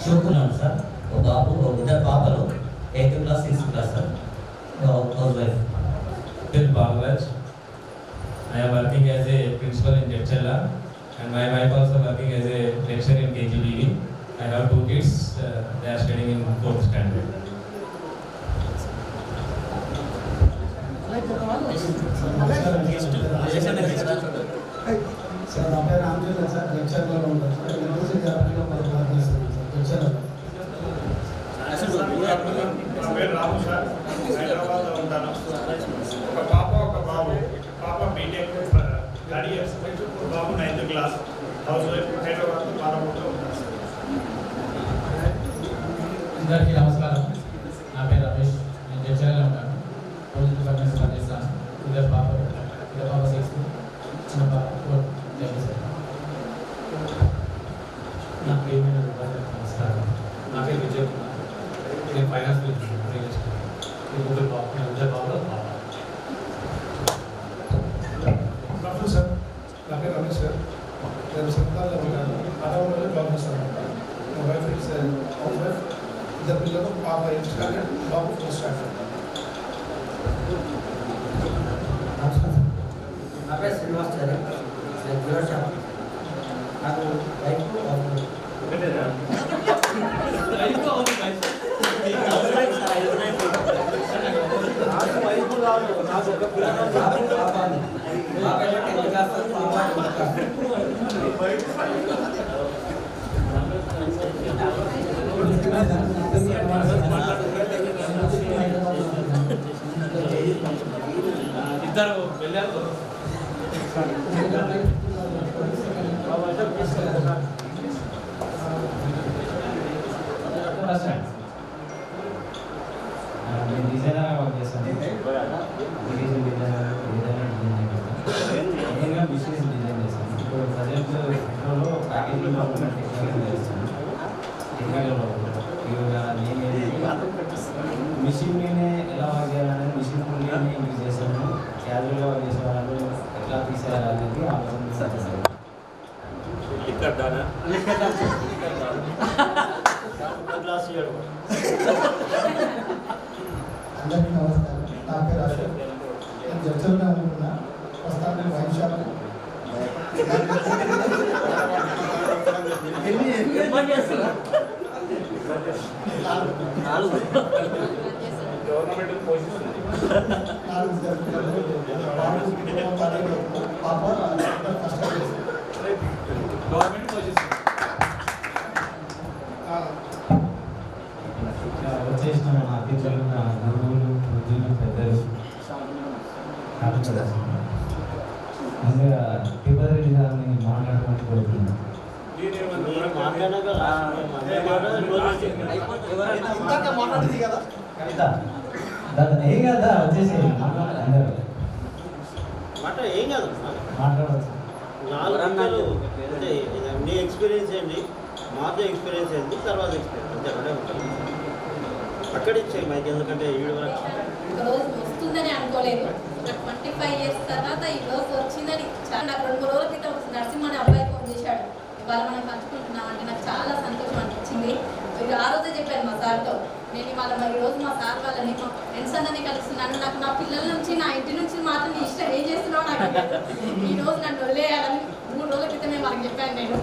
చూపున్నాను sir. ఒక బాబు, ఇద్దరు పాపలు, 8th class 6th class sir. House wife. Bangladesh. I am working as a principal in Jetchalla, and my wife also working as a lecturer in KGBV. I have 2 kids. They are studying in 4th standard. Sir నా పేరు Ramachandra sir, జడ్చర్లలో ఉంటాను sir. University జాబిలో పనిచేస్తాను sir జడ్చర్లలో. నా పేరు రాము sir, హైదరాబాద్లో ఉంటాను. ఒక పాప ఒక బాబు. పాప బీటెక్ థర్డ్ ఇయర్, బాబు 9th class, హౌస్ వైఫ్, హైదరాబాద్లో పాలమూరులో ఉంటాను సార్. అందరికీ నమస్కారం. నా పేరు రమేష్, నేను జడ్చర్లలో ఉంటాను. రోజు డిపార్ట్మెంట్స్ పనిచేస్తాను. ఇద్దరు పాప 6th, చిన్న పాప 4th. నా ప్రియమైన నమస్కారం. నా పేరు విజయ్ కుమార్. నేను ఫైనాన్స్ ముగ్గురు బాబు, ఇద్దరు బాబులో పాప. నమస్తే సార్, నా పేరు రమేష్ సార్. నేను సొంతాల్లో ఉంటాను. అడవులలో జాబ్ చేస్తాను. మా వైఫ్ ఇస్ హౌస్ వైఫ్. ఇద్దరు పిల్లలు, పాప 8th standard, బాబు 4th standard. నా పేరు శ్రీనివాస్ గారు. నేను జ్యోతిషం. నాకు వైఫ్ ఇద్దరు వెళ్ళారు. నేను డిజైనర్గా వర్క్ చేస్తాను. ఇరిగేషన్ డిజైనర్, మెయిన్గా బిజినెస్ డిజైన్ చేస్తాను. ఇప్పుడు ప్రజెంట్ ఇంట్లో ప్యాకేజింగ్ టెక్నికల్ చేస్తాను. టెక్నికల్లో మిషన్ని ఎలా వర్క్ చేయాలనేది మిషన్ ఫుల్ని యూజ్ చేస్తాను. క్యాజువల్గా వర్క్ చేసే వాళ్ళు ఎట్లా తీసేయాలనేది ఆలోచన. అందరికీ నమస్కారం. నా పేరు అశోక్. నేను జడ్చర్లో అనుకున్నా. ప్రస్తుతానికి wine shop. Government position government వచ్చేసిన మన అతిథులు, నా గురువులు, వృద్ధులు, పెద్దలు, ముందుగా తిరుపతి రెడ్డి గారిని మాట్లాడమని కోరుతున్నాను. ఏం కదా వచ్చేసి మాట్లాడచ్చు. నీ ఎక్స్పీరియన్స్ ఏంటి, మాతో ఎక్స్పీరియన్స్ ఏంటి, తర్వాత ఎక్స్పీరియన్స్ అక్కడ ఇచ్చాయి మైక్. ఎందుకంటే రోజు వస్తుందని అనుకోలేదు. నాకు 25 years తర్వాత ఈ రోజు వచ్చిందని నాకు 2 రోజుల క్రితం నరసింహ అనే అబ్బాయి ఫోన్ చేశాడు. ఇవాళ మనం పంచుకుంటున్నాం అంటే నాకు చాలా సంతోషం అనిపించింది. ఆ రోజే చెప్పాను మా సార్తో, నేను ఇవాళ ఈ రోజు మా సార్ వాళ్ళని మా ఫ్రెండ్స్ అందరినీ కలుస్తున్నాను. నాకు నా పిల్లల నుంచి, నా ఇంటి నుంచి మాత్రం నీ ఇష్టం ఏం చేస్తున్నావు నాకు ఈ రోజు నన్ను వదిలేయాలని 3 రోజుల క్రితమే వాళ్ళకి చెప్పాను నేను.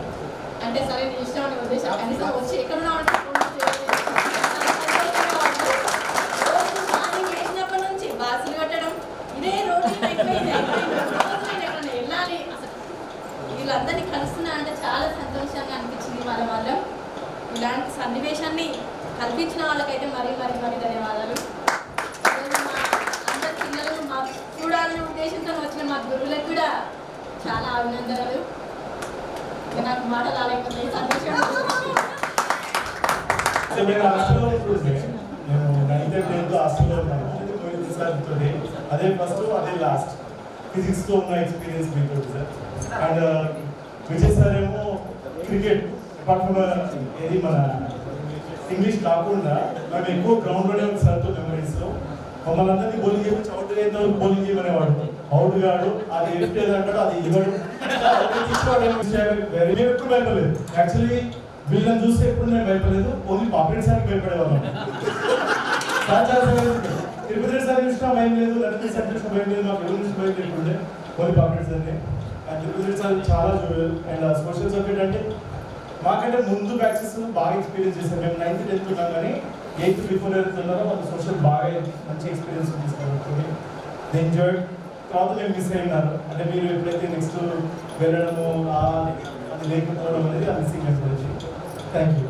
అంటే సరే నీ ఇష్టం అని వదిలేసాను. కనీసం వచ్చి ఎక్కడున్నా అంటే బాసులు కట్టడం ఇదే రోజు వెళ్ళాలి. అసలు వీళ్ళందరినీ కలుస్తున్నా అంటే చాలా సంతోషంగా అనిపించింది. వాళ్ళ ఇలాంటి సన్నివేశాన్ని కల్పించిన వాళ్ళకైతే మరీ ధన్యవాదాలు. అందరి పిల్లలు మా చూడాలనే ఉద్దేశంతో వచ్చిన మా గురువులకు కూడా చాలా అభినందనలు. నాకు మాటలు ఆలేకపోతే సంతోషం. అదే ఫస్ట్ అదే లాస్ట్ ఫిజిక్స్తో ఉన్న ఎక్స్పీరియన్స్ మీకు సార్. అండ్ విజయ్ సార్ ఏమో క్రికెట్ అపార్ట్ ఫ్రమ్ ఏది మన ఇంగ్లీష్ కాకుండా మేము ఎక్కువ గ్రౌండ్లోనే ఉంది సార్తో మెమరీస్లో. మమ్మల్ని అందరినీ బౌలింగ్ చేయవచ్చు, అవుట్ అయిన బౌలింగ్ చేయమనేవాడు. అవుట్ గాడు అది ఎట్టేది అంటాడు, అది ఇవ్వడు. మేము ఎక్కువ వెళ్ళలేదు. యాక్చువల్లీ వీళ్ళని చూస్తే ఎప్పుడు నేను భయపడలేదు, ఓన్లీ పాపరేట్ సార్కి భయపడేవాళ్ళం. తిరుపతి సార్ చూసినా భయం లేదు, లలిత సార్ చూసినా భయం లేదు, మాకు ఎవరు చూసిన భయం లేకుండే, ఓన్లీ పాపరేట్ సార్ని. అండ్ తిరుపతి సార్ చాలా జోయల్. అండ్ సోషల్ సబ్జెక్ట్ అంటే మాకంటే ముందు బ్యాచెస్ బాగా ఎక్స్పీరియన్స్ చేశారు. మేము 9th 10th ఉన్నాం కానీ 8th బిఫోర్ వెళ్తున్నారో వాళ్ళు సోషల్ బాగా మంచి ఎక్స్పీరియన్స్ తీసుకొని ఎంజాయ్. తర్వాత మేము మిస్ అయినారు అంటే మీరు ఎప్పుడైతే నెక్స్ట్ వెళ్ళడము అది లేకపోవడం అనేది ఆ missing message. Thank you.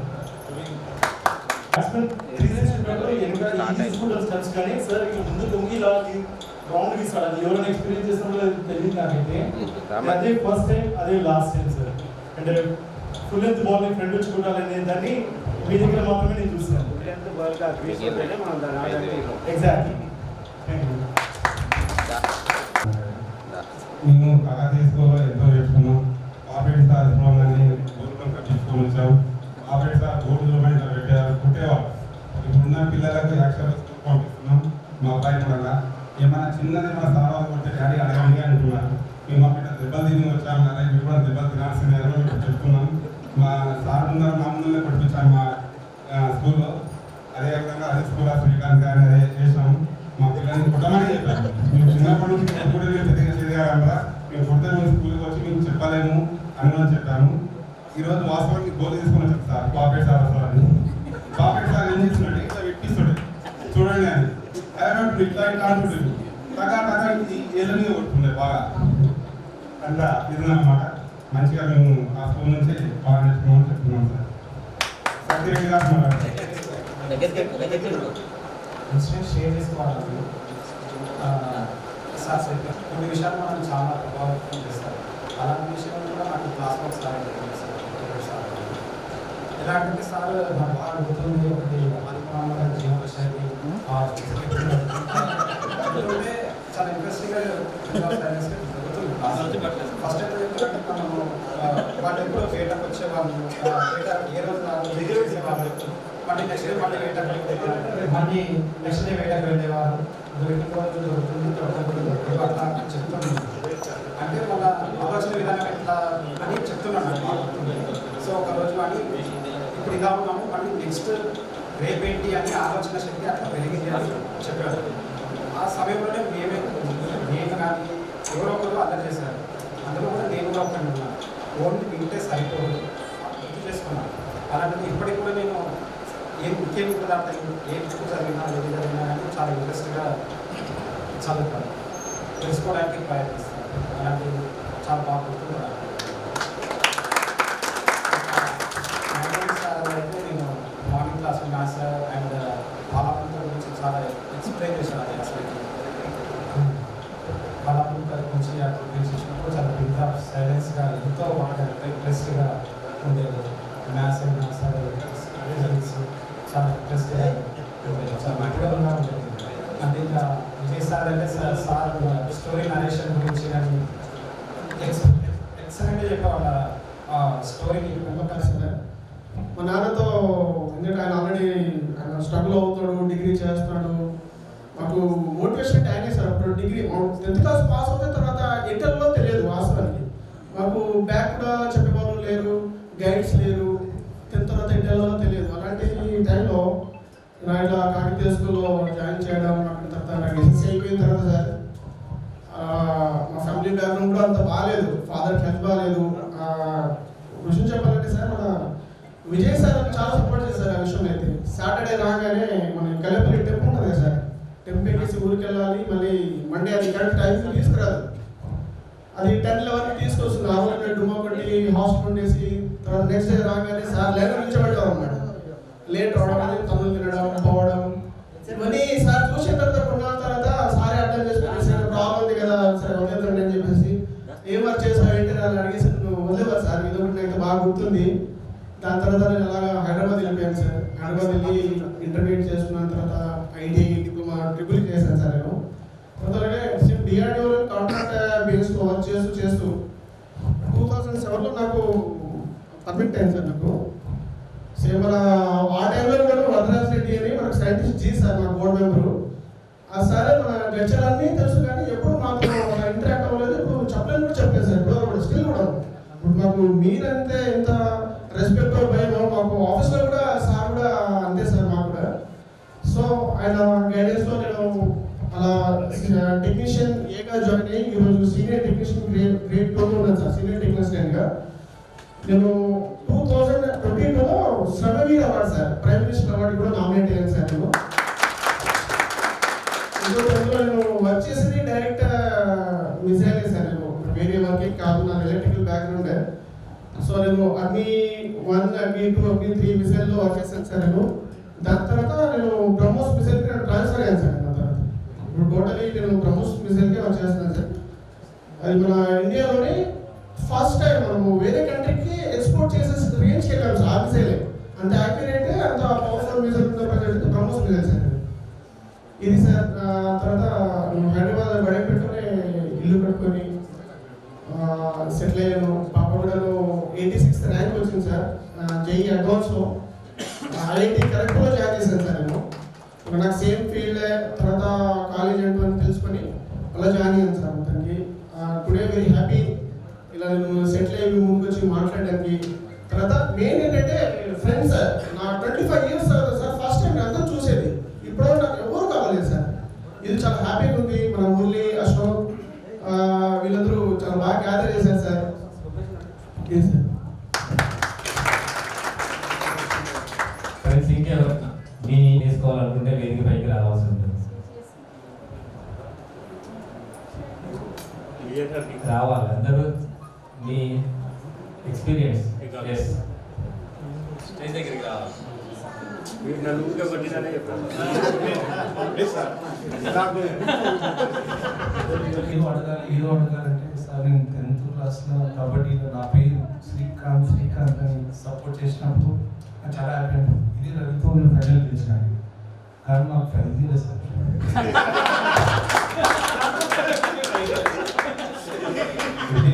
Steps కానీ సార్ ఇక ముందు దొంగి ఇలా రౌండ్ గీస్తాడు, అది ఎవరైనా ఎక్స్పీరియన్స్ చేసినప్పుడు తెలియదు నాకైతే. అదే ఫస్ట్ టైం, అదే లాస్ట్ టైం సార్. అంటే ఫుల్ లెంత్ బాల్ ఫ్రెండ్ వచ్చి కొట్టాలనే దాన్ని మీ దగ్గర మాత్రమే నేను చూసాను. ఎగ్జాక్ట్లీ. మేము కాకతీయ స్కూల్లో ఎంతో నేర్చుకున్నాం. ఆపరేట్ సార్ కానీ గోల్డ్ కట్టించుకొని వచ్చాం. ఆపరేట్ సార్ గోల్డ్ పెట్టారు, కుట్టేవాళ్ళు. ఇప్పుడున్న పిల్లలకు యాక్షన్ పంపిస్తున్నాం. మా అబ్బాయి కూడా ఏమైనా చిన్నది మన సార్ వాళ్ళు కొట్టే డాడీ అడగండి అంటున్నారు. మేము అక్కడ దెబ్బలు తిని వచ్చాము కదా, మీరు కూడా దెబ్బలు తినాల్సిందే అని మేము చెప్తున్నాం. మా సార్ ముందర మా ముందునే కొట్టించాము మా స్కూల్లో. అదేవిధంగా అదే స్కూల్ శ్రీకాంత్ గారిని అదే చేసాము. మా పిల్లల్ని కొట్టమని చెప్పాము. మేము చిన్నప్పటి నుంచి కూడా చదివారా, మేము కొడితే మేము స్కూల్కి వచ్చి మేము చెప్పలేము అని కూడా చెప్పాము. ఈరోజు వాస్తవానికి గోల్ తీసుకొని వచ్చారు సార్, పాపేట్ సార్ వస్తారని. పాపేట్ సార్ ఏం చేస్తున్నాడు, ఇట్లా పెట్టిస్తాడు చూడండి అని. అదే ఇట్లా ఇట్లా అంటుంటుంది, తగా తగా ఏళ్ళ మీద కొట్టుకుండే బాగా. అంతా ఇదన్నమాట. మంచిగా మేము ఆ స్కూల్ నుంచి బాగా నేర్చుకున్నామని చెప్తున్నాం సార్. సత్యరెడ్డి గారు ఇన్సిడెంట్ షేర్ చేసుకోవాలి. సార్ కొన్ని విషయాలు మనం చాలా ప్రభావితం చేస్తారు. అలాంటి విషయాలు కూడా నాకు క్లాస్లో ఒకసారి సార్ ఎలా అంటే సార్ నాకు బాగా గుర్తుంది. ఒకటి ఆదిమానవ జీవన శైలి అంటే చాలా ఇంట్రెస్టింగ్గా జరుగుతుంది. ఫస్ట్ అయితే మనము వాళ్ళు ఎప్పుడో వేటకు వచ్చేవాళ్ళు, వేట ఏ రోజు దగ్గర వేసేవాళ్ళు, మళ్ళీ నెక్స్ట్ డే మళ్ళీ వేటకు మళ్ళీ నెక్స్ట్ డే వేటకు వెళ్ళేవారు. దొరికిన రోజు దొరుకుతుంది అట్లా చెప్తున్నాను. అంటే వాళ్ళ ఆలోచన విధానం ఎట్లా అని చెప్తున్నాను. సో ఒక రోజు అని ఇప్పుడు ఇలా ఉన్నాము, మళ్ళీ నెక్స్ట్ రేపేంటి అని ఆలోచన శక్తి అట్లా పెరిగింది అని చెప్పారు. ఆ సమయంలోనే నేను కానీ ఎవరో ఒకరు అర్థం చేశారు. అందులో కూడా నేను కూడా ఒకటి ఉన్నాను. ఓన్లీ వింటే సరిపోదు, గుర్తు చేసుకున్నాను. అలాంటిది ఇప్పటికి కూడా నేను ఏం ముఖ్యం ఉంటుంది అంటే ఏ బుక్ చదివినా ఏది చదివినా కానీ చాలా ఇంట్రెస్ట్గా చదువుతాను, తెలుసుకోవడానికి ప్రయత్నిస్తాను. అలాంటివి చాలా బాగా గుర్తున్నాను. అయితే నేను మార్నింగ్ క్లాస్ మ్యాథ్స్ అండ్ బాలాపంత గురించి చాలా ఎక్స్ప్లెయిన్ చేశాను. అది అసలు బాలాపంత గురించి ఇచ్చినప్పుడు చాలా బిగ్ ఆఫ్ సైలెన్స్గా ఎంతో బాగా ఇంట్రెస్ట్గా ఉండేది. మ్యాథ్స్ అండ్ మ్యాథ్స్ చాలా ఇంట్రెస్ట్గా ఉండేది, చాలా మధ్యగా ఉండేది. అంటే ఇంకా విజయ్ సార్ అంటే సార్ స్టోరీ నరేషన్ గురించి కానీ ఎక్సలెంట్గా చెప్పేవాళ్ళ స్టోరీని సార్. మా నాన్నతో ఎందుకంటే ఆయన ఆల్రెడీ ఆయన స్ట్రగుల్ అవుతాడు, డిగ్రీ చేస్తున్నాడు. మాకు మోటివేషన్ అంటే ఆయనే సార్. అప్పుడు డిగ్రీ 10th క్లాస్ పాస్ అవుతాయి, తర్వాత ఇంటర్లో తెలియదు వాస్తవానికి. మాకు బ్యాక్ కూడా చెప్పేవాళ్ళు లేరు, గైడ్స్ లేరు. 10th తర్వాత ఇంటర్లో తెలియదు. అలాంటి టైంలో నా ఇట్లా కాకతీయ స్కూల్లో జాయిన్ చేయడం, తర్వాత నాకు ఎస్ఎస్సీ అయిపోయిన తర్వాత సార్ మా ఫ్యామిలీ బ్యాక్గ్రౌండ్ కూడా అంత బాగాలేదు, ఫాదర్ హెల్త్ బాగాలేదు. విషయం చెప్పాలంటే సార్ మన విజయ్ సార్ చాలా సపోర్ట్ చేశారు ఆ విషయం అయితే. సాటర్డే రాగానే మన కల్లెపల్లి టెంపుల్ ఉంటుంది కదా సార్, టెంపుల్ ఎక్కేసి ఊరికి వెళ్ళాలి, మళ్ళీ మండే అది కరెక్ట్ టైంకి తీసుకురాదు. అది 10-11 తీసుకొస్తుంది. ఆ రోజు డుమ్మా కొట్టి హాస్టల్ ఉండేసి తర్వాత నెక్స్ట్ డే రాగానే సార్ లేక నిల్చోబెట్టాం అన్నమాట. లేట్ అవడం, తమ్ముళ్ళు తినడం, పోవడం ఇవన్నీ సార్ చూసిన తర్వాత కొన్నాళ్ళ తర్వాత సారే అర్థం చేసుకుని ప్రాబ్లం ఉంది కదా సరే వదిలేదండి అని చెప్పేసి ఏం వర్క్ చేసావు ఏంటి అని అడిగేసి నువ్వు వదిలేవారు సార్. ఇది ఒకటి నాకు బాగా గుర్తుంది. దాని తర్వాత నేను అలాగా హైదరాబాద్ వెళ్ళిపోయాను సార్. హైదరాబాద్ వెళ్ళి ఇంటర్మీడియట్ చేసుకున్న తర్వాత ఐటీ డిప్లొమా ట్రిపుల్ చేశాను సార్ నేను. అలాగే డిఆర్డిఓ కాంట్రాక్ట్ బేస్లో వర్క్ చేస్తూ 2007లో నాకు పర్మిట్ అయింది సార్. నాకు సేమ్ మన ఆ టైంలో కూడా వరదరాజ్ రెడ్డి అని మనకు సైంటిస్ట్ జీ సార్ మా బోర్డు మెంబరు. ఆ సార్ మన లెక్చర్ అన్నీ తెలుసు కానీ ఎప్పుడు మాకు ఇంటరాక్ట్ అవ్వలేదు. ఇప్పుడు చెప్పలేని కూడా చెప్పలేదు సార్. ఇప్పుడు కూడా స్టిల్ కూడా ఇప్పుడు మాకు మీరంటే ఎంత రెస్పెక్ట్ భయం మాకు ఆఫీస్లో కూడా సార్ కూడా అంతే సార్ మాకు కూడా. సో ఆయన గైడెన్స్లో నేను అలా టెక్నీషియన్ ఏగా జాయిన్ అయ్యి ఈరోజు సీనియర్ టెక్నీషియన్ గ్రేడ్ 2లో ఉన్నాను సార్, సీనియర్ టెక్నీషియన్గా. నేను 2022లో Shramveer award sir, prime minister award కూడా నామినేట్ అయ్యాను సార్. నేను వర్క్ చేసేది డైరెక్ట్ మిసైలే సార్, నేను వేరే వర్క్ కాదు, నా ఎలక్ట్రికల్ బ్యాక్గ్రౌండ్. సో నేను అగ్ని 1, అగ్ని 2, అగ్ని 3 మిసైల్లో వర్క్ చేశాను సార్ నేను. దాని తర్వాత నేను బ్రహ్మోస్ మిసైల్కి నేను ట్రాన్స్ఫర్ అయ్యాను సార్. దాని తర్వాత ఇప్పుడు టోటలీ నేను బ్రహ్మోస్ మిసైల్కి వర్క్ చేస్తున్నాను సార్. అది మన ఇండియాలోనే ఫస్ట్ టైం మనము వేరే కంట్రీకి ఎక్స్పోర్ట్ చేసే రేంజ్కి వెళ్ళాము సార్. ఆ మిసైలే అంత యాక్యురేట్, అంత పవర్ఫుల్ మిసైల్ ఉన్న ప్రజెంట్ బ్రహ్మోస్ మిసైల్ సార్ ఇది సార్. తర్వాత హైదరాబాద్ బడేపేటలోనే ఇల్లు కట్టుకొని సెటిల్ అయ్యాను. పాపగూడలో 86th ర్యాంక్ వచ్చింది సార్ జేఈ అడ్వాన్స్లో. ఐఐటి కరెక్ట్లో జాయిన్ చేశాను సార్ నేను. నాకు సేమ్ ఫీల్డ్ తర్వాత కాలేజ్ ఏంటో అని తెలుసుకొని అలా జాయిన్ అయ్యాను సార్ మొత్తానికి. టుడే వెరీ హ్యాపీ ఇలా నేను సెటిల్ అయ్యి ముందుకు వచ్చి మాట్లాడడానికి. తర్వాత మెయిన్ ఏంటంటే ఫ్రెండ్స్, నా 25 years తర్వాత సార్ ఫస్ట్ టైం అందరూ చూసేది, ఇప్పుడు నాకు ఎవరు కావాలి సార్. ఇది చాలా హ్యాపీగా ఉంది. మన మురళి, అశోక్ వీళ్ళందరూ చాలా బాగా గ్యాదర్ చేశారు సార్. ఫ్రెండ్స్ ఇంకెవరు మీ తీసుకోవాలనుకుంటే వేదిక పైకి రావాల్సి ఉంటుంది. రావాలి అందరూ మీ ఎక్స్పీరియన్స్ స్టేజ్ దగ్గరికి రావాలి. మీరు నన్ను ఊరికే పట్టినానే చెప్తాను. ఏదో అడగాలంటే సార్, నేను 10th క్లాస్లో కబడ్డీలో నా పేరు శ్రీకాంత్ అని సపోర్ట్ చేసినప్పుడు నాకు చాలా హ్యాపీ అనిపించింది. ఇది రవితో నేను ఫైనల్ గెలిచినాను, కానీ నాకు ఫైనల్ లేదు సార్.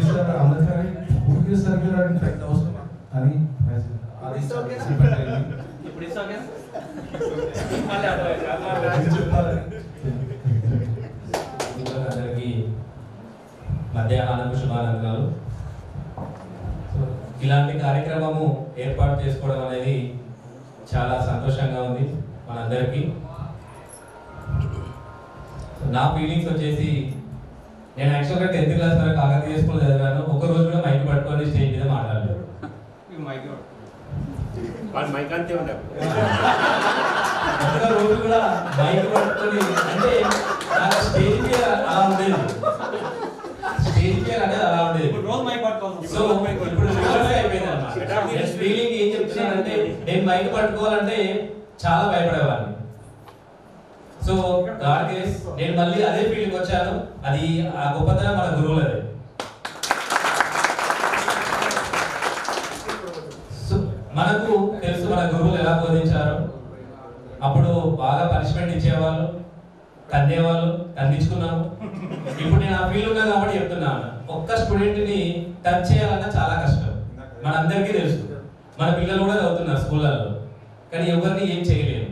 సార్ అందుకని ఊరికే సార్ మీరు పెద్ద అవసరం అని అది అందరికీ మధ్యాహ్నం శుభానందనాలు. ఇలాంటి కార్యక్రమము ఏర్పాటు చేసుకోవడం అనేది చాలా సంతోషంగా ఉంది మనందరికీ. నా ఫీలింగ్స్ వచ్చేసి, నేను యాక్చువల్గా 10th క్లాస్ వరకు కాకతీయ స్కూల్ చదివాను. ఒక రోజు కూడా మైక్ పట్టుకొని స్టేజ్ మీద మాట్లాడలేదు. మైక్ అంతే ఉండవు, ఒక రోజు కూడా మైక్ పట్టుకొని, అంటే నాకు స్టేజ్ మీద అలా ఉండేది, స్టేజ్ మీద అనేది అలా ఉండేది. సో ఇప్పుడు రివర్స్ అయిపోయింది అన్నమాట. ఫీలింగ్ ఏం చెప్తున్నానంటే, నేను మైక్ పట్టుకోవాలంటే చాలా భయపడేవాడిని. సో గాడ్ గ్రేస్ నేను మళ్ళీ అదే ఫీల్డ్కి వచ్చాను. అది ఆ గొప్పతనం మన గురువులదే. సో మనకు తెలుసు మన గురువులు ఎలా బోధించారు. అప్పుడు బాగా పనిష్మెంట్ ఇచ్చేవాళ్ళు, కన్నేవాళ్ళు, ఖండించుకున్నాము. ఇప్పుడు నేను ఆ ఫీల్డ్ ఉన్నా కాబట్టి చెప్తున్నాను, ఒక్క స్టూడెంట్ని టచ్ చేయాలన్నా చాలా కష్టం. మనందరికీ తెలుసు, మన పిల్లలు కూడా చదువుతున్నారు స్కూళ్ళల్లో, కానీ ఎవరిని ఏం చేయలేము.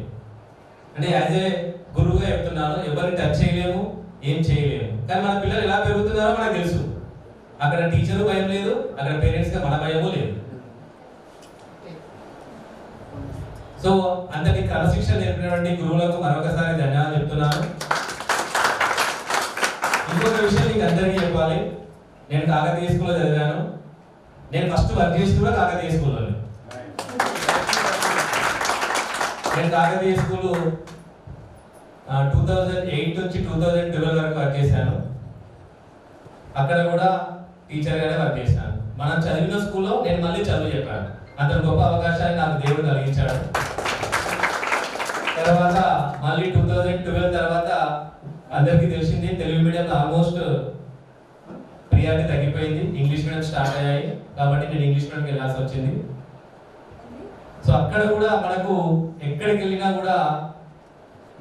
అంటే యాజ్ ఏ గురువుగా చెప్తున్నాను, ఎవరిని టచ్ చేయలేము, ఏం చేయలేము. కానీ మన పిల్లలు ఎలా పెరుగుతున్నారో మనకు తెలుసు. అక్కడ టీచరు భయం లేదు, అక్కడ పేరెంట్స్గా మన భయము లేదు. సో అందరికి క్రమశిక్షణ నేర్పినటువంటి గురువులకు మరొకసారి ధన్యవాదాలు చెప్తున్నాను. ఇంకొక విషయం మీకు అందరికీ చెప్పాలి, నేను కాకతీయ స్కూల్లో చదివాను. నేను ఫస్ట్ వర్క్ చేసి కూడా కాకతీయ స్కూల్లోనే. నేను కాకతీయ స్కూల్ 2008 నుంచి 2012 వరకు వర్క్ చేశాను. అక్కడ కూడా టీచర్గానే వర్క్ చేశాను. మనం చదివిన స్కూల్లో నేను మళ్ళీ చదువు చెప్పాను. అంత గొప్ప అవకాశాన్ని నాకు దేవుడు కలిగించాడు. తర్వాత మళ్ళీ 2012 తర్వాత అందరికీ తెలిసింది, తెలుగు మీడియం ఆల్మోస్ట్ ప్రియారిటీ తగ్గిపోయింది, ఇంగ్లీష్ మీడియం స్టార్ట్ అయ్యాయి. కాబట్టి నేను ఇంగ్లీష్ మీడియంకి వెళ్ళాల్సి వచ్చింది. సో అక్కడ కూడా మనకు ఎక్కడికి వెళ్ళినా కూడా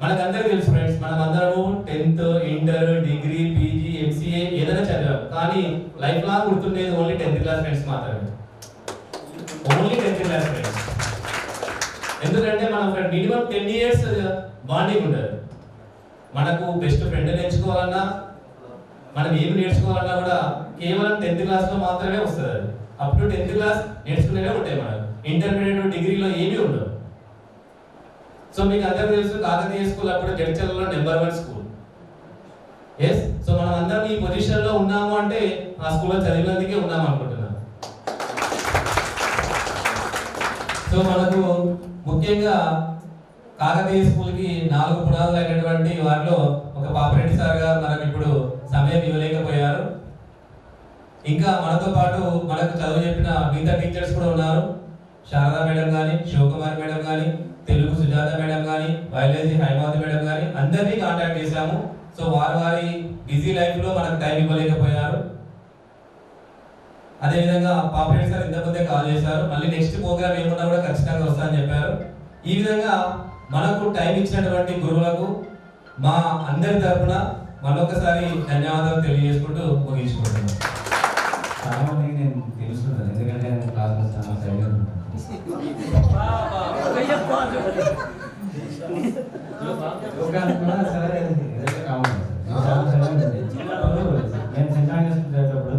మనకందరికీ తెలుసు ఫ్రెండ్స్, మనం అందరము 10th, inter, degree, PG, MCA ఏదైనా చదివాం. కానీ లైఫ్ లాంగ్ గుర్తుండేది ఓన్లీ 10th క్లాస్ ఫ్రెండ్స్ మాత్రమే. Only 10th class friends. ఎందుకంటే మనం మినిమం 10 years బాండింగ్ ఉంటుంది. మనకు బెస్ట్ ఫ్రెండ్ నేర్చుకోవాలన్నా, మనం ఏమి నేర్చుకోవాలన్నా కూడా కేవలం 10th క్లాస్లో మాత్రమే వస్తుంది. అది అప్ టు 10th క్లాస్ నేర్చుకునేవే ఉంటాయి మనకు. ఇంటర్మీడియట్ డిగ్రీలో ఏమీ ఉండవు. సో మీకు అందరూ తెలుసు కాకతీయ స్కూల్ అప్పుడు జడ్చర్లలో #1 స్కూల్. ఎస్, సో మనం అందరం ఈ పొజిషన్లో ఉన్నాము అంటే ఆ స్కూల్లో చదివినందుకే ఉన్నాము అనుకుంటున్నాను. సో మనకు ముఖ్యంగా కాకతీయ స్కూల్కి 4 పునాదులు అయినటువంటి వారిలో ఒక పాపిరెడ్డి సార్ గారు మనకు ఇప్పుడు సమయం ఇవ్వలేకపోయారు. ఇంకా మనతో పాటు మనకు చదువు చెప్పిన మిగతా టీచర్స్ కూడా ఉన్నారు. శారదా మేడం కానీ, శివకుమార్ మేడం కానీ, తెలుగు సుజాత మేడం కానీ, బయాలజీ హైమావతి మేడం కానీ అందరినీ కాంటాక్ట్ చేశాము. సో వారి బిజీ లైఫ్లో మనకు టైం ఇవ్వలేకపోయారు. అదేవిధంగా పాపిరెడ్డి సార్ ఇంతకుముందే కాల్ చేశారు, మళ్ళీ నెక్స్ట్ ప్రోగ్రామ్ ఏమన్నా కూడా ఖచ్చితంగా వస్తామని చెప్పారు. ఈ విధంగా మనకు టైం ఇచ్చినటువంటి గురువులకు మా అందరి తరఫున మరొకసారి ధన్యవాదాలు తెలియజేసుకుంటూ ముగించుకుంటున్నాను. చాలా మందికి నేను తెలుసుకుంటాను, ఎందుకంటే నేను క్లాస్లో చాలా సైలెంట్ ఉంటాను. సరే నేను సెంట్రాంగ్ చేసేటప్పుడు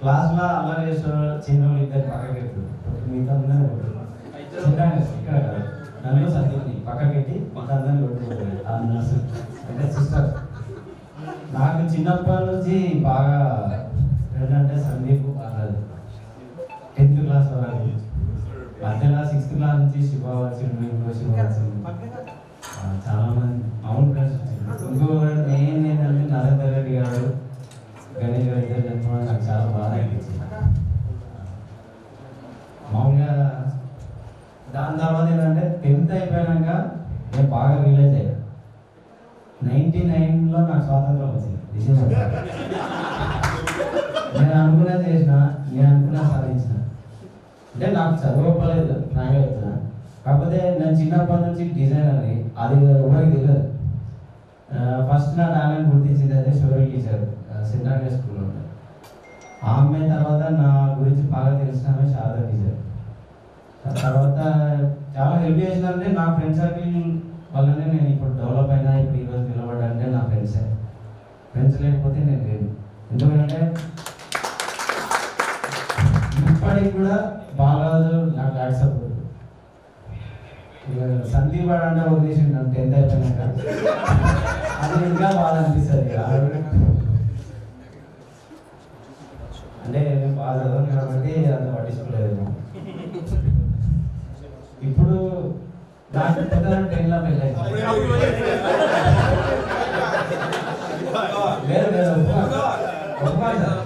క్లాస్లో అల్లరి చేసిన చిన్న ఇద్దరు పక్కకి పెట్టారు, మిగతా సెంట్రాంగ్ ఇక్కడ కాదు, నన్ను సందీప్ని పక్కకెట్టి అందరిని కొట్టుకుంటారు. ఆ నర్సు అంటే సిస్టర్. నాకు చిన్నప్పటి నుంచి బాగా ఫ్రెండ్ అంటే సందీప్ అన్నది. 10th క్లాస్ వరకు మధ్యలో 6th క్లాస్ నుంచి శివవాల్సింది, చాలా మంది అవును ఫ్రెండ్స్ వచ్చారు. ఇంకో మెయిన్ ఏంటంటే నరేందర్ రెడ్డి గారు, గణేష్ గారు ఇద్దరు చనిపోవడం నాకు చాలా బాధ అనిపించింది. మామూలుగా దాని తర్వాత ఏంటంటే 10th అయిపోయాక నేను బాగా రియలైజ్ అయ్యాను. 99లో నాకు స్వాతంత్రం వచ్చింది. నేను అనుకున్నది చేసిన, నేను అనుకున్నది సాధించిన. అంటే నాకు చదవలేదు, నాకే చెప్తున్నా. కాకపోతే నేను చిన్నప్పటి నుంచి డిజైన్ అని అది ఎవరికి తెలియదు. ఫస్ట్ నా టాలెంట్ గుర్తించింది అయితే షోరీ టీచర్ సెంట్రల్ స్కూల్లో ఉంటాయి. ఆమె తర్వాత నా గురించి బాగా తెలిసిన ఆమె శారదా టీచర్. తర్వాత చాలా హెల్ప్ చేసిందంటే నా ఫ్రెండ్ సర్కిల్ వల్లనే నేను ఇప్పుడు డెవలప్ అయినా, ఇప్పుడు ఈరోజు నిలబడ్డానంటే నా ఫ్రెండ్సే. ఫ్రెండ్స్ లేకపోతే నేను లేదు. ఎందుకంటే ఇప్పటికి కూడా బాగాదు నాకు యాక్సెప్ట్. సందీప్ వాడు అంటే వదిలేసిండు నన్ను 10th అయిపోయినాక, అది ఇంకా బాగా అనిపిస్తుంది. అంటే నేను బాగా చదవను కాబట్టి అంత పట్టించుకోలేదు. ఇప్పుడు నాకు 2010లో పెళ్ళైంది. లేదు లేదు,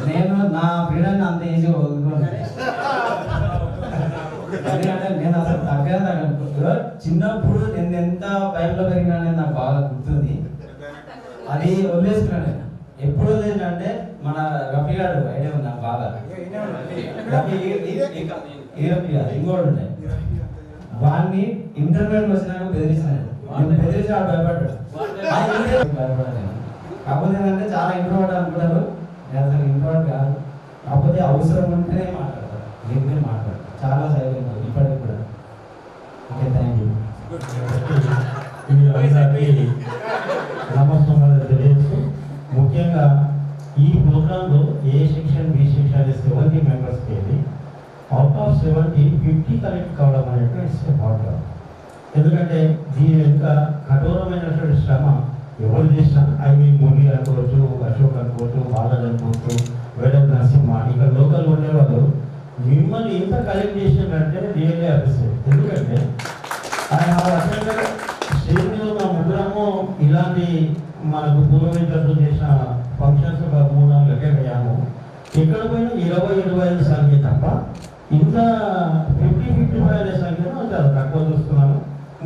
నేను నా ఫ్రీడమ్ అంత ఈజీగా వదులుకోను. ఎందుకంటే నేను అసలు తగ్గ చిన్నప్పుడు నేను ఎంత పైపులో పెరిగినా నాకు బాగా గుర్తుంది. అది వదిలేసుకున్నాను. ఎప్పుడు వదిలేసినంటే మన రఫీ గారు ఐడియా ఉంది నాకు బాగా. రఫీ ఇంకోటి ఉంటాయి. వాడిని ఇంటర్వ్యూకి వచ్చినాక బెదిరించాను. నేను బెదిరించి వాడు భయపడ్డాడు. భయపడలేదు. కాకపోతే ఏంటంటే చాలా ఇంట్రోవర్ట్ అనుకుంటారు. నేను అసలు ఇంట్రోవర్ట్ కాదు. కాకపోతే అవసరం ఉంటేనే మాట్లాడతారు, లేకపోతే మాట్లాడతారు. చాలా సైలెంట్ ఇప్పటికి కూడా. Okay, thank you. నమస్కారం తెలియజేస్తూ, ముఖ్యంగా ఈ ప్రోగ్రాంలో ఏ సెక్షన్ బి సెక్షన్ 70 మెంబర్స్కి వెళ్ళి అవుట్ ఆఫ్ 70 50 కలెక్ట్ కావడం అనేది ఇట్స్ హార్డ్. ఎందుకంటే దీని యొక్క కఠోరమైనటువంటి శ్రమ ఎవరు చేసినా, మురళి అనుకోవచ్చు, అశోక్ అనుకోవచ్చు, బాలాజీ అనుకోవచ్చు, వేద నరసింహ, ఇక్కడ లోకల్ ఉండేవాళ్ళు మిమ్మల్ని ఇంత కలెక్ట్ చేసినట్టే రియల్లీ అనిపిస్తుంది. ఎందుకంటే ఆయన స్టేజ్ మీద ఉన్న ముగ్గురము ఇలాంటి మనకు పూర్వమిత్రులతో చేసిన ఫంక్షన్స్ 3-4 అయ్యాము. ఎక్కడ పోయినా 20-25 సంఖ్య తప్ప ఇంత 50-55 అనే సంఖ్యను చాలా తక్కువ చూస్తున్నాను.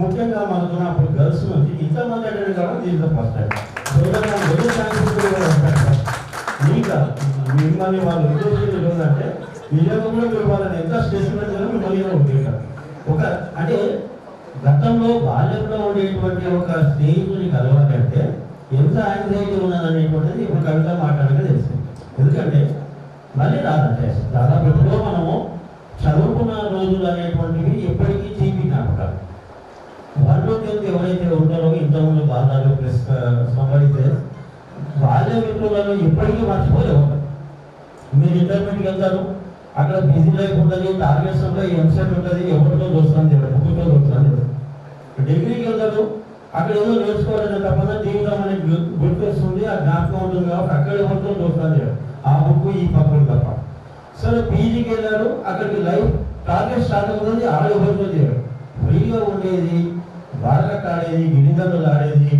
ముఖ్యంగా మనకున్న అప్పుడు గర్ల్స్ నుంచి ఇంతమంది అటెండ్ కావడం దీంట్లో ఫస్ట్ టైం. ఇంకా మిమ్మల్ని వాళ్ళు ఉద్దేశం ఏంటంటే నిజంగా కూడా మీరు వాళ్ళని ఎంత స్ట్రెస్ పెట్టారో మిమ్మల్ని ఉంటుంది. ఒక అంటే గతంలో బాల్యంలో ఉండేటువంటి ఒక స్నేహితుని కలవాలంటే ఎంత యాంగ్జైటీ ఉన్నదనేటువంటిది ఇప్పుడు కవిత మాట్లాడక తెలిసింది. ఎందుకంటే మళ్ళీ రాదంటే దాదాపు ఎప్పుడో మనము చదువుకున్న రోజులు అనేటువంటివి ఎప్పటికీ తీపి జ్ఞాపకాలు. వాళ్ళకి ఎవరైతే ఉంటారో ఇంతకుముందు బాధాలు ప్లస్ సంబడితే బాల్య మిత్రులను ఎప్పటికీ మర్చిపోలేవు. మీరు ఇంటర్మీడియట్కి వెళ్తారు, అక్కడ బిజీ లైఫ్ ఉంటుంది, టార్గెట్స్ ఉంటాయి, ఎంసెట్ ఉంటుంది, ఎవరితో చూస్తాను తెలియదు, బుక్తో చూస్తాను తెలియదు. డిగ్రీకి వెళ్తారు, అక్కడ ఏదో నేర్చుకోవాలని తప్ప జీవితం అనేది గుర్తొస్తుంది, ఆ జ్ఞాపకం ఉంటుంది కాబట్టి అక్కడ ఎవరితో చూస్తాను తెలియదు, ఆ బుక్ ఈ పక్కన తప్ప. సరే పీజీకి వెళ్ళారు, అక్కడికి లైఫ్ టార్గెట్ స్టార్ట్ అవుతుంది, ఆడ ఎవరితో చేయరు. ఫ్రీగా ఉండేది, బారకట్ ఆడేది, గిరిదండలు ఆడేది,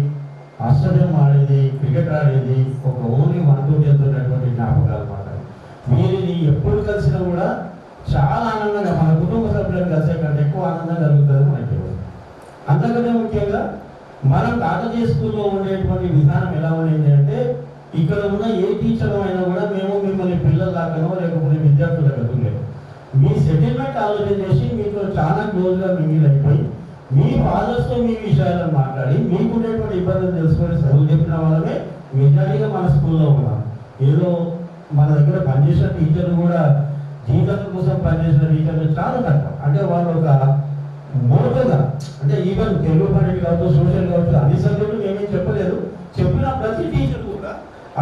అష్టజం ఆడేది, క్రికెట్ ఆడేది, ఒక ఓన్లీ 1-2 చేస్తున్నటువంటి జ్ఞాపకాలు మాట. వీరిని ఎప్పుడు కలిసినా కూడా చాలా ఆనందంగా, మన కుటుంబ సభ్యులను కలిసే కంటే ఎక్కువ ఆనందం కలుగుతుంది మనకి. అంతకంటే ముఖ్యంగా మనం కాకతీయ స్కూల్లో ఉండేటువంటి విధానం ఎలా ఉండేది అంటే, ఇక్కడ ఉన్న ఏ టీచర్ అయినా కూడా మేము మిమ్మల్ని పిల్లల దాకానో లేకపోతే విద్యార్థుల లేదు, మీ సెటిల్మెంట్ ఆలోచన చేసి మీతో చాలా క్లోజ్గా మింగిల్ అయిపోయి మీ ఫాదర్స్తో మీ విషయాలను మాట్లాడి మీకుండేటువంటి ఇబ్బందులు తెలుసుకొని చదువు చెప్పిన వాళ్ళమే మెజారిటీగా మన స్కూల్లో ఉన్నాం. ఏదో మన దగ్గర పనిచేసిన టీచర్లు కూడా జీతం కోసం పనిచేసిన టీచర్లు చాలా తక్కువ. అంటే వాళ్ళు ఒక మోటోగా, అంటే ఈవెన్ తెలుగు పండిట్ కావచ్చు, సోషల్ కావచ్చు, అన్ని సబ్జెక్టులు మేమేం చెప్పలేదు, చెప్పిన ప్రతి టీచర్ కూడా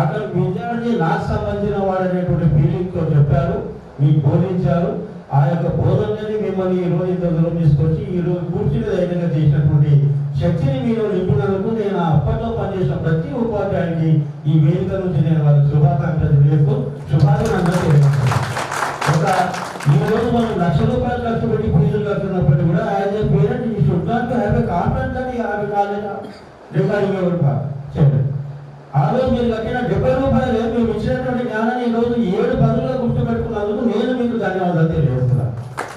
అక్కడ విద్యార్థి నాకు సంబంధించిన వాడనేటువంటి ఫీలింగ్తో చెప్పారు, మీకు బోధించారు. ఆ యొక్క బోధనని మిమ్మల్ని ఈరోజు ఇంత దూరం తీసుకొచ్చి ఈరోజు కూర్చుని ధైర్యంగా చేసినటువంటి శక్తిని మీరు నింపునందుకు నేను అప్పట్లో పనిచేసిన ప్రతి ఉపాధ్యాయుడికి ఈ వేదిక నుంచి నేను వాళ్ళకి శుభాకాంక్షలు తెలియజేస్తూ శుభాకాంక్షలు తెలియజేస్తాను. ఒక ఈరోజు మనం ₹1,00,000 ఖర్చు పెట్టి ఫీజులు కడుతున్నప్పటికీ కూడా యాజ్ ఏ పేరెంట్ ఈ should not be have a confidence అని యాభై కాలేదా ₹20,000 చెప్పండి. ఆ రోజు మీరు కట్టిన ₹70 మేము ఇచ్చినటువంటి జ్ఞానాన్ని ఈ రోజు 7 పదులుగా గుర్తుపెట్టుకున్నందుకు నేను మీకు ధన్యవాదాలు తెలియజేస్తున్నాను.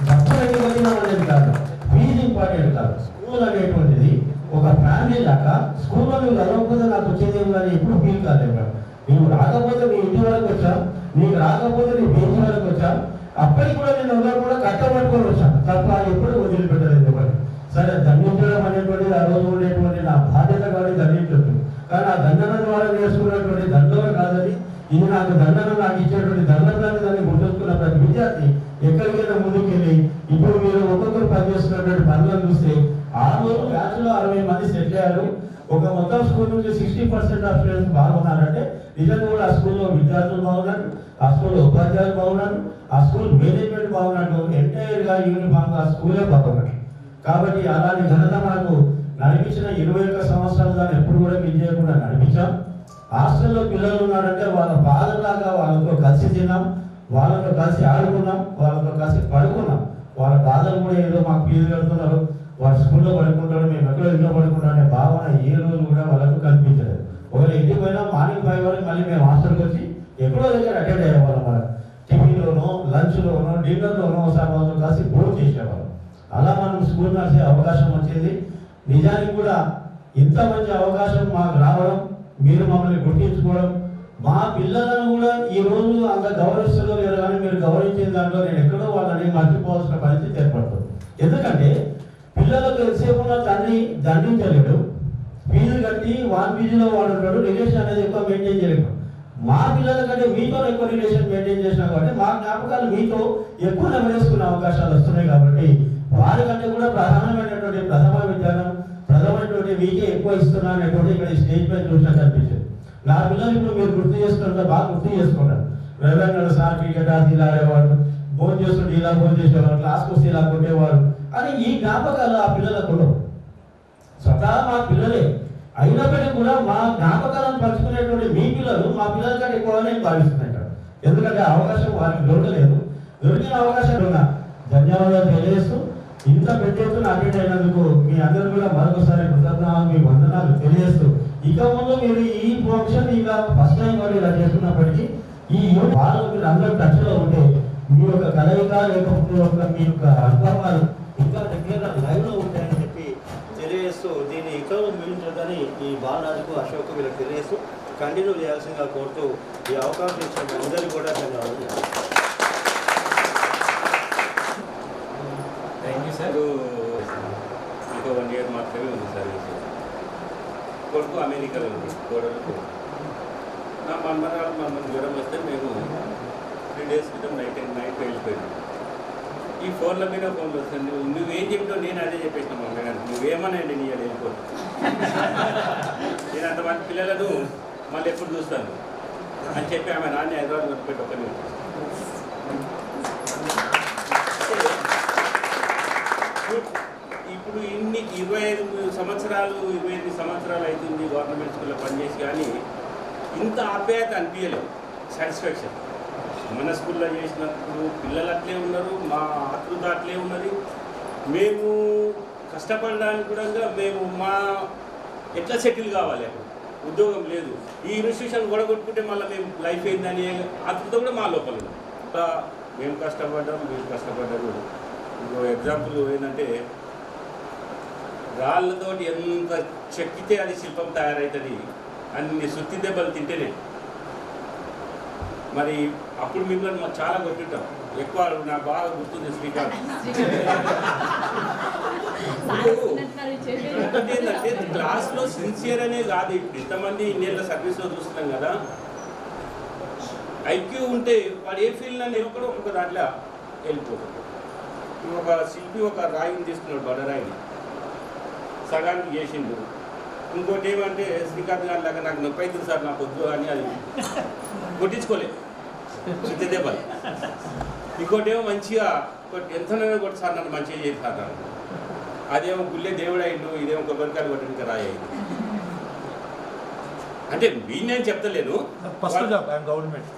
డబ్బులు ఎన్ని కట్టినా అనేది కాదు, ఫీజు ఇంపార్టెంట్ కాదు. స్కూల్ అనేటువంటిది ఒక ఫ్యామిలీ లాగా. స్కూల్లో నువ్వు చదవకపోతే నాకు వచ్చేది ఏమి కానీ ఎప్పుడు ఫీల్ కాలేదు. నువ్వు రాకపోతే నీ ఇంటి వరకు వచ్చావు, నీకు రాకపోతే నీ బేసి వరకు వచ్చావు, అప్పటికి కూడా నేను ఎవరు కూడా కట్టబట్టుకొని వచ్చాను తప్ప ఎప్పుడు వదిలిపెట్టలేదు. సరే దండించడం అనేటువంటిది ఆ రోజు ఉండేటువంటి నా బాధ్యత కాబట్టి దండించొచ్చు, కానీ ఆ దండన ద్వారా నేర్చుకున్నటువంటి దండన కాదని, ఇది నాకు దండన నాకు ఇచ్చేటువంటి దండనాన్ని దాన్ని గుర్తుంచుకున్న ప్రతి విద్యార్థి ఎక్కడికైనా ముందుకెళ్ళి ఇప్పుడు మీరు ఒక్కొక్కరు పనిచేస్తున్నటువంటి పనులను చూస్తే ఆ రోజు బ్యాచ్లో 60 మంది సెటిల్ అయ్యారు. ఒక మొత్తం స్కూల్ నుంచి 60% ఆఫ్ స్టూడెంట్స్ బాగున్నారంటే నిజంగా కూడా ఆ స్కూల్లో విద్యార్థులు బాగున్నారు, ఆ స్కూల్లో ఉపాధ్యాయులు బాగున్నారు, ఆ స్కూల్ మేనేజ్మెంట్ బాగున్నట్టు, ఎంటైర్గా యూనిఫామ్గా ఆ స్కూలే బాగున్నట్టు. కాబట్టి అలాంటి ఘనత మనకు నడిపించిన 21 సంవత్సరాలు దాన్ని ఎప్పుడు కూడా మిస్ చేయకుండా నడిపించాం. హాస్టల్లో పిల్లలు ఉన్నారంటే వాళ్ళ బాధలాగా వాళ్ళతో కలిసి తిన్నాం, వాళ్ళతో కలిసి ఆడుకున్నాం, వాళ్ళతో కలిసి పడుకున్నాం. వాళ్ళ బాధలు కూడా ఏదో మాకు ఫీజు కడుతున్నారు, వాళ్ళ స్కూల్లో పడుకుంటారు, మేము ఎక్కడో ఇంట్లో పడుకుంటాం అనే భావన ఏ రోజు కూడా వాళ్ళకు కనిపించలేదు. ఒకవేళ ఇంటికి పోయినా మార్నింగ్ 5 వరకు మళ్ళీ మేము హాస్టల్కి వచ్చి ఎక్కడో దగ్గర అటెండ్ అయ్యేవాళ్ళం. మన టిఫిన్లోనో లంచ్లోనో డిన్నర్లోనో ఒకసారి వాళ్ళతో కలిసి భోజనం చేసేవాళ్ళం. అలా మనం స్కూల్ నడిచే అవకాశం వచ్చింది. నిజానికి కూడా ఇంత మంచి అవకాశం మాకు రావడం, మీరు మమ్మల్ని గుర్తించుకోవడం, మా పిల్లలను కూడా ఈ రోజు అంత గౌరవిస్తుందో లేదో కానీ మీరు గౌరవించిన దాంట్లో నేను ఎక్కడో వాళ్ళని మర్చిపోవాల్సిన పరిస్థితి ఏర్పడుతుంది. ఎందుకంటే పిల్లలకు ఎంతసేపు ఉన్న తండ్రి దండించలేడు, ఫీజు కట్టి వాన్ ఫీజులో వాడు ఉంటాడు, రిలేషన్ అనేది ఎక్కువ మెయింటైన్ చేయలేడు. మా పిల్లల కంటే మీతో ఎక్కువ రిలేషన్ మెయింటైన్ చేసినా కాబట్టి మా జ్ఞాపకాలు మీతో ఎక్కువ నెమరేసుకునే అవకాశాలు వస్తున్నాయి. కాబట్టి వారికంటే కూడా ప్రధానమైనటువంటి ప్రథమ విజ్ఞానం, ప్రథమైనటువంటి మీకే ఎక్కువ ఇస్తున్నా అనేటువంటి ఇక్కడ ఈ స్టేజ్ పై చూసినట్టు అనిపించింది. నా పిల్లలు ఇప్పుడు మీరు గుర్తు చేసుకుంటే బాగా గుర్తు చేసుకున్నారు. రెవెన్యూ సార్ క్రికెట్ ఇలా ఆడేవాడు, భోజనం చేస్తుంటే ఇలా భోజనం చేసేవాడు, క్లాస్కి వస్తే ఇలా కొట్టేవాడు అని ఈ జ్ఞాపకాలు ఆ పిల్లలకు ఉండవు. స్వతహా మా పిల్లలే అయినప్పటికీ కూడా మా జ్ఞాపకాలను పంచుకునేటువంటి మీ పిల్లలు మా పిల్లల కంటే ఎక్కువగా నేను భావిస్తున్నాను. ఎందుకంటే అవకాశం వారికి దొరకలేదు, దొరికిన అవకాశం ఉన్నా ధన్యవాదాలు తెలియజేస్తూ ఇంత పెద్ద ఎత్తున అటెండ్ అయినందుకు మీ అందరూ కూడా మరొకసారి కృతజ్ఞతలు, మీ వందనాలు తెలియజేస్తూ ఇక ముందు మీరు ఈ ఫంక్షన్ ఇలా ఫస్ట్ టైం కూడా ఇలా చేస్తున్నప్పటికీ ఈ వాళ్ళు మీరు అందరూ టచ్లో ఉంటే మీ యొక్క కలయిక లేకపోతే మీ యొక్క అనుభవాలు ఇంకా దగ్గర లైవ్లో ఉంటాయని చెప్పి తెలియజేస్తూ దీన్ని ఇక్కడ మిగిలించదని ఈ బాలరాజుకు అశోక్ వీళ్ళకి తెలియజేస్తూ కంటిన్యూ చేయాల్సిందిగా కోరుతూ ఈ అవకాశం ఇచ్చిన అందరికీ కూడా ధన్యవాదాలు. Thank you sir. ఇంకో 1 year మాత్రమే ఉంది సర్వీస్. కొడుకు అమెరికాలో ఉంది, కోడలకు. నా మనమరాలు జ్వరం వస్తే మేము 3 days క్రితం నైట్ వెళ్ళిపోయాను. ఈ ఫోన్ల మీద ఫోన్లు వస్తుంది, నువ్వేం చెప్తావు నేను అదే చెప్పేసిన మా మేడం, నువ్వేమనండి నీ వెళ్ళిపో. నేను అంతమంది పిల్లలను మళ్ళీ ఎప్పుడు చూస్తాను అని చెప్పి ఆమె నాన్న హైదరాబాద్ పెట్టి ఒకరిని ఇప్పుడు ఇన్ని 25 సంవత్సరాలు అవుతుంది గవర్నమెంట్ స్కూల్లో పనిచేసి, కానీ ఇంత ఆప్యాయత అనిపించలేదు, సాటిస్ఫాక్షన్. మన స్కూల్లో చేసినప్పుడు పిల్లలు అట్లే ఉన్నారు, మా ఆతృత అట్లే ఉన్నది. మేము కష్టపడడానికి కూడా మేము ఎట్లా సెటిల్ కావాలి, అక్కడ ఉద్యోగం లేదు, ఈ ఇన్స్టిట్యూషన్ గొడగొట్టుకుంటే మళ్ళీ మేము లైఫ్ ఏందని ఆతృత కూడా మా లోపల ఉంది. మేము కష్టపడ్డాం, మీరు కష్టపడ్డారు. ఇంకో ఎగ్జాంపుల్ ఏంటంటే, రాళ్ళతోటి ఎంత చెక్కితే అది శిల్పం తయారవుతుంది, అన్ని సుత్తి దెబ్బలు తింటేనే. మరి అప్పుడు మిమ్మల్ని చాలా కొట్టింటాం ఎక్కువ. నాకు బాగా గుర్తుంది శ్రీకాంత్. ఒకటి ఏంటంటే, క్లాస్లో సిన్సియర్ అనే కాదు. ఇప్పుడు ఇంతమంది ఇన్నేళ్ళ సర్వీస్లో చూస్తున్నాం కదా, ఐక్యూ ఉంటే వాడు ఏ ఫీల్డ్ అని ఎక్కడో ఒక దాంట్లో వెళ్ళిపోతుంది. ఒక శిల్పి ఒక రాయిని తీసుకున్నాడు, బండరాయిని సగానికి చేసిండు. ఇంకోటి ఏమంటే, శ్రీకాంత్ గారి లాగా నాకు నొప్పి అవుతుంది సార్, నాకు వద్దు అని అది కొట్టించుకోలేదు, శుద్ధి దెబ్బలు. ఇంకోటి ఏమో మంచిగా ఎంతనైనా కొట్టి సార్ నన్ను మంచిగా చేస్తాను, అదేమో గుళ్ళే దేవుడు అయిండు, ఇదేమో కొబ్బరికాయలు కొట్టడానికి రాయి అయింది. అంటే నేను చెప్తలేను, గవర్నమెంట్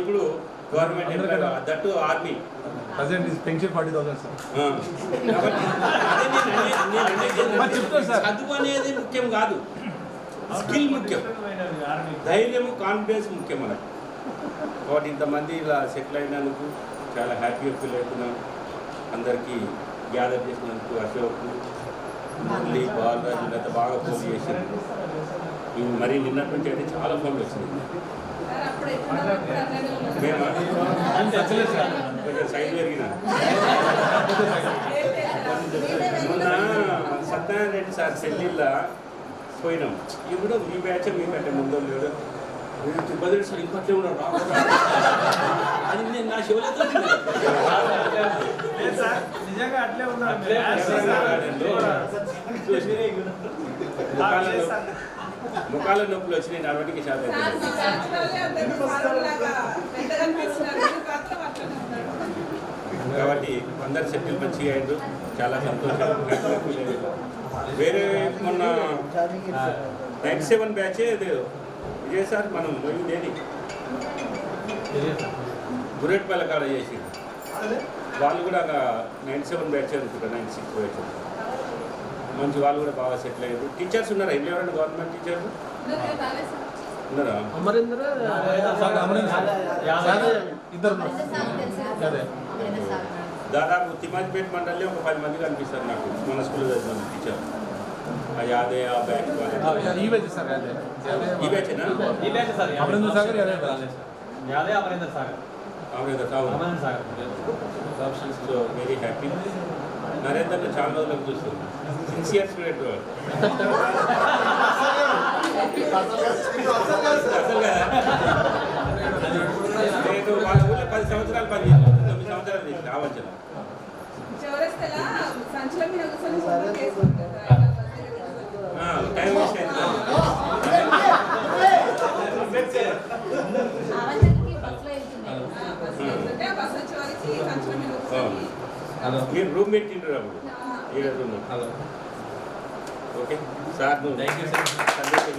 ఇప్పుడు government employee, that army pension 40,000 sir. చదువు అనేది ముఖ్యం కాదు, స్కిల్ ముఖ్యం, ధైర్యము, కాన్ఫిడెన్స్ ముఖ్యం మనకు. కాబట్టి ఇంతమంది ఇలా సెటిల్ అయినందుకు చాలా హ్యాపీగా ఫీల్ అవుతున్నాం. అందరికీ గ్యాదర్ చేసినందుకు అశోక్, మురళి, బాలరాజు అంతా బాగా ఫోన్ చేశారు. మరి నిన్నటి నుంచి అయితే చాలా ఫోన్లు వచ్చినాయి. మేమా కొంచెం సైడ్ పెరిగిన మొన్న సత్యనారాయణ రెడ్డి సార్ చెల్లిళ్ళ పోయినాం. ఇప్పుడు మీ బ్యాచ్ ముందు లేడు, బదులు సార్ ఇంకొట్లే ఉన్నాడు, అది నేను నా శివలతో నిజంగా అట్లే ఉన్నాడు. ముఖాల నొప్పులు వచ్చినాయి, నడవటికి శాతం. కాబట్టి అందరు సెటిల్ మంచిగా అయ్యారు, చాలా సంతోషం. వేరే మొన్న 97 బ్యాచ్ విజయ్ సార్ మనం పోయిందేది గురెట్పల్లి కాడ చేసి, వాళ్ళు కూడా 97 బ్యాచ్ అనుకుంటారు, 96 బ్యాచ్ మంచి. వాళ్ళు కూడా బాగా సెటిల్ అయ్యారు. టీచర్స్ ఉన్నారా? ఎన్ని ఎవరైనా గవర్నమెంట్ టీచర్స్ ఉన్నారా? దాదాపు తిమ్మాజిపేట మండలిలో ఒక 10 మంది కనిపిస్తారు నాకు, మన స్కూల్లో చదివిన టీచర్. యాదే ఆ బ్యాచ్ ఈ బ్యాచ్ సార్, ఈ బ్యాచేనా? Amarendra Sagar, Amarendra Sagar. So very happy. నరేందర్ని చాలా రోజులకు చూస్తుంది, సిన్సియర్ స్టూడెంట్. నేను వాళ్ళ ఊళ్ళో 10 సంవత్సరాలు పనిచేసాను, 9 సంవత్సరాలు చేసింది ఆవంచన. టైం వేస్ట్ అయింది. మీరు రూమ్ పెట్టిండ్రు అప్పుడు, 7 room. Okay sir, thank you sir.